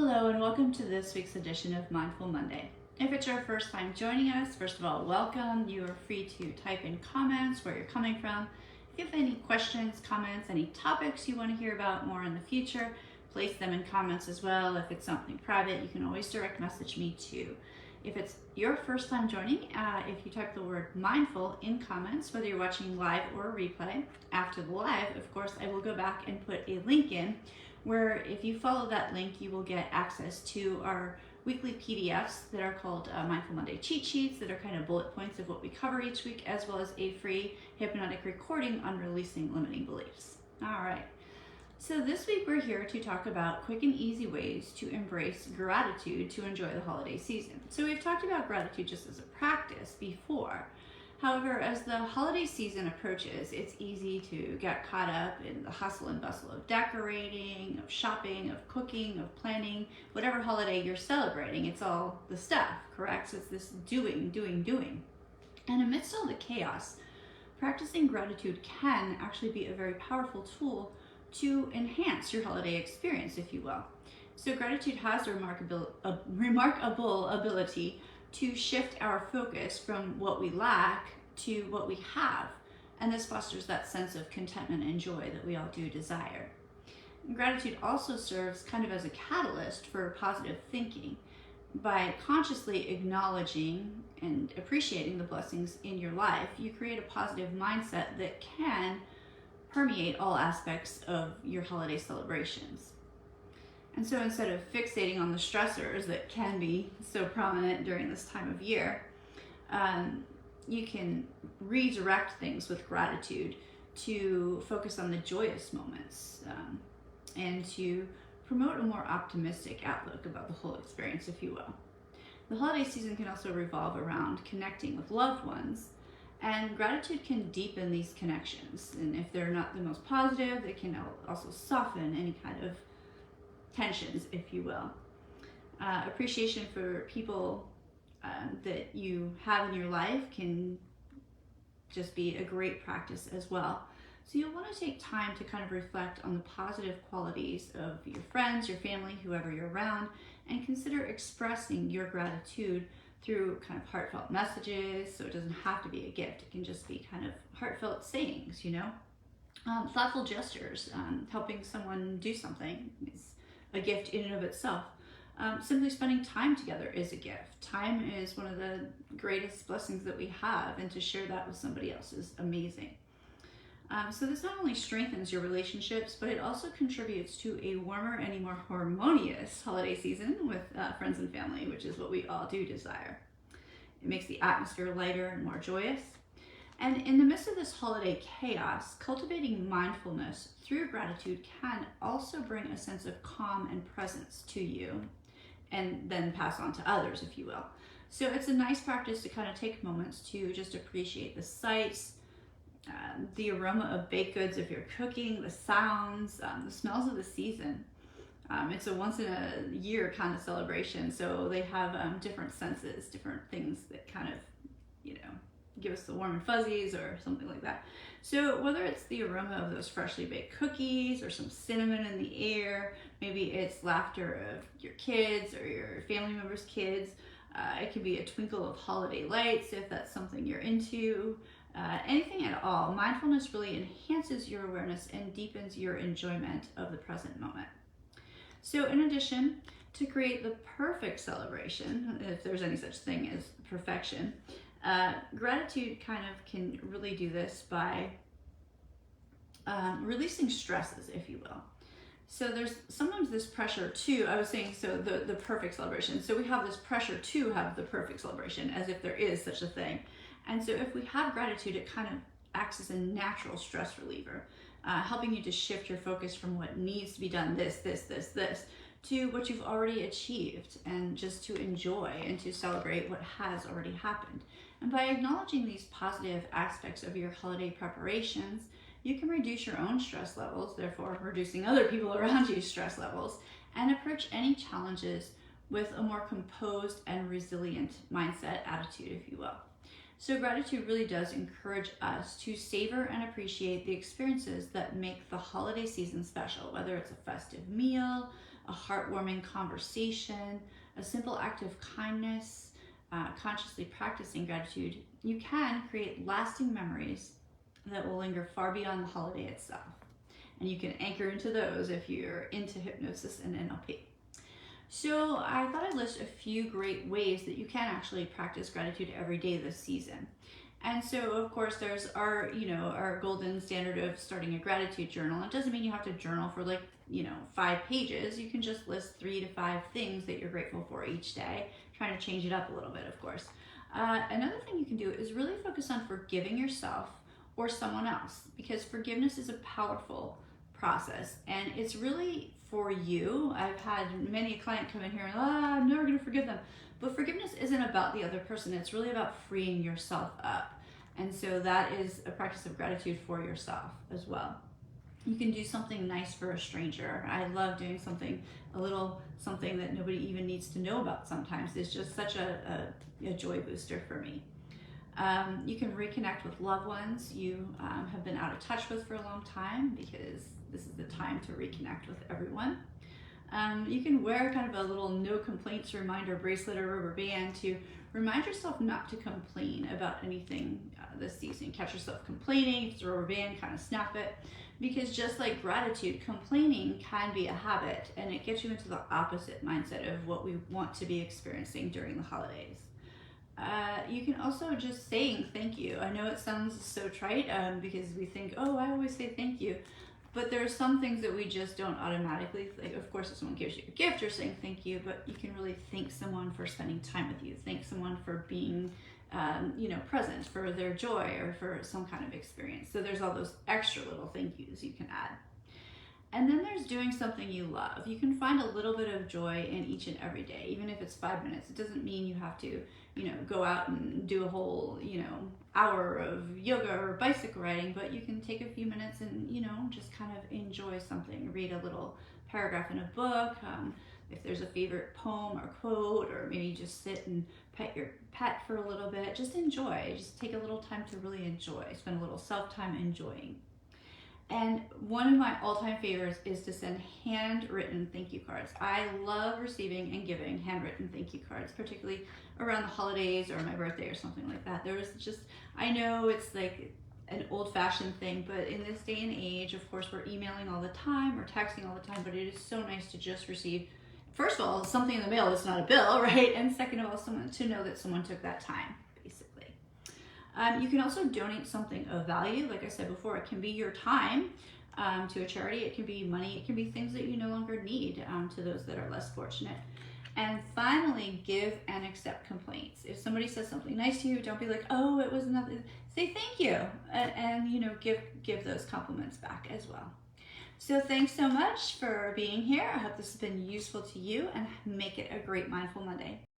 Hello and welcome to this week's edition of Mindful Monday. If it's your first time joining us, first of all, welcome. You are free to type in comments where you're coming from. If you have any questions, comments, any topics you want to hear about more in the future, place them in comments as well. If it's something private, you can always direct message me too. If it's your first time joining, if you type the word mindful in comments, whether you're watching live or a replay, after the live, of course, I will go back and put a link in where if you follow that link, you will get access to our weekly PDFs that are called Mindful Monday cheat sheets that are kind of bullet points of what we cover each week, as well as a free hypnotic recording on releasing limiting beliefs. All right. So this week we're here to talk about quick and easy ways to embrace gratitude to enjoy the holiday season. So we've talked about gratitude just as a practice before. However, as the holiday season approaches, it's easy to get caught up in the hustle and bustle of decorating, of shopping, of cooking, of planning, whatever holiday you're celebrating. It's all the stuff, correct? So it's this doing. And amidst all the chaos, practicing gratitude can actually be a very powerful tool to enhance your holiday experience, if you will. So gratitude has a remarkable ability to shift our focus from what we lack to what we have. And this fosters that sense of contentment and joy that we all do desire. And gratitude also serves kind of as a catalyst for positive thinking. By consciously acknowledging and appreciating the blessings in your life, you create a positive mindset that can permeate all aspects of your holiday celebrations. And so instead of fixating on the stressors that can be so prominent during this time of year, you can redirect things with gratitude to focus on the joyous moments and to promote a more optimistic outlook about the whole experience, if you will. The holiday season can also revolve around connecting with loved ones, and gratitude can deepen these connections. And if they're not the most positive, they can also soften any kind of tensions, if you will. Appreciation for people that you have in your life can just be a great practice as well. So you'll want to take time to kind of reflect on the positive qualities of your friends, your family, whoever you're around, and consider expressing your gratitude through kind of heartfelt messages. So it doesn't have to be a gift. It can just be kind of heartfelt sayings, thoughtful gestures, helping someone do something is a gift in and of itself. Simply spending time together is a gift. Time is one of the greatest blessings that we have, and to share that with somebody else is amazing. So this not only strengthens your relationships, but it also contributes to a warmer and a more harmonious holiday season with friends and family, which is what we all do desire. It makes the atmosphere lighter and more joyous. And in the midst of this holiday chaos, cultivating mindfulness through gratitude can also bring a sense of calm and presence to you, and then pass on to others, if you will. So it's a nice practice to kind of take moments to just appreciate the sights, the aroma of baked goods if you're cooking, the sounds, the smells of the season. It's a once in a year kind of celebration, so they have different senses, different things that kind of, give us the warm and fuzzies or something like that. So whether it's the aroma of those freshly baked cookies or some cinnamon in the air, maybe it's laughter of your kids or your family members' kids. It could be a twinkle of holiday lights if that's something you're into. Anything at all. Mindfulness really enhances your awareness and deepens your enjoyment of the present moment. So in addition, to create the perfect celebration, if there's any such thing as perfection, gratitude kind of can really do this by releasing stresses, if you will. So there's sometimes this pressure to, I was saying, so the perfect celebration. So we have this pressure to have the perfect celebration as if there is such a thing. And so if we have gratitude, it kind of acts as a natural stress reliever, helping you to shift your focus from what needs to be done, this, to what you've already achieved, and just to enjoy and to celebrate what has already happened. And by acknowledging these positive aspects of your holiday preparations, you can reduce your own stress levels, therefore reducing other people around you's stress levels, and approach any challenges with a more composed and resilient mindset, attitude, if you will. So gratitude really does encourage us to savor and appreciate the experiences that make the holiday season special, whether it's a festive meal, a heartwarming conversation, a simple act of kindness, consciously practicing gratitude, you can create lasting memories that will linger far beyond the holiday itself. And you can anchor into those if you're into hypnosis and NLP. So I thought I'd list a few great ways that you can actually practice gratitude every day this season. And so, of course, there's our golden standard of starting a gratitude journal. It doesn't mean you have to journal for 5 pages. You can just list 3 to 5 things that you're grateful for each day, trying to change it up a little bit, of course. Another thing you can do is really focus on forgiving yourself or someone else, because forgiveness is a powerful process and it's really for you. I've had many a client come in here and I'm never going to forgive them. But forgiveness isn't about the other person. It's really about freeing yourself up. And so that is a practice of gratitude for yourself as well. You can do something nice for a stranger. I love doing something that nobody even needs to know about sometimes. It's just such a joy booster for me. You can reconnect with loved ones you have been out of touch with for a long time, because this is the time to reconnect with everyone. You can wear kind of a little no complaints reminder bracelet or rubber band to remind yourself not to complain about anything this season. Catch yourself complaining, if it's a rubber band, kind of snap it, because just like gratitude, complaining can be a habit and it gets you into the opposite mindset of what we want to be experiencing during the holidays. You can also just saying thank you. I know it sounds so trite because we think, oh, I always say thank you. But there are some things that we just don't automatically, like, of course, if someone gives you a gift, you're saying thank you, but you can really thank someone for spending time with you. Thank someone for being, present, for their joy or for some kind of experience. So there's all those extra little thank yous you can add. And then there's doing something you love. You can find a little bit of joy in each and every day, even if it's 5 minutes. It doesn't mean you have to, go out and do a whole, hour of yoga or bicycle riding, but you can take a few minutes and, just kind of enjoy something. Read a little paragraph in a book. If there's a favorite poem or quote, or maybe just sit and pet your pet for a little bit. Just enjoy. Just take a little time to really enjoy. Spend a little self-time enjoying. And one of my all-time favorites is to send handwritten thank you cards. I love receiving and giving handwritten thank you cards, particularly around the holidays or my birthday or something like that. I know it's like an old-fashioned thing, but in this day and age, of course, we're emailing all the time, we're texting all the time, but it is so nice to just receive, first of all, something in the mail that's not a bill, right? And second of all, someone to know that someone took that time, basically. You can also donate something of value. Like I said before, it can be your time to a charity. It can be money. It can be things that you no longer need to those that are less fortunate. And finally, give and accept complaints. If somebody says something nice to you, don't be like, oh, it was nothing. Say thank you and give those compliments back as well. So thanks so much for being here. I hope this has been useful to you, and make it a great Mindful Monday.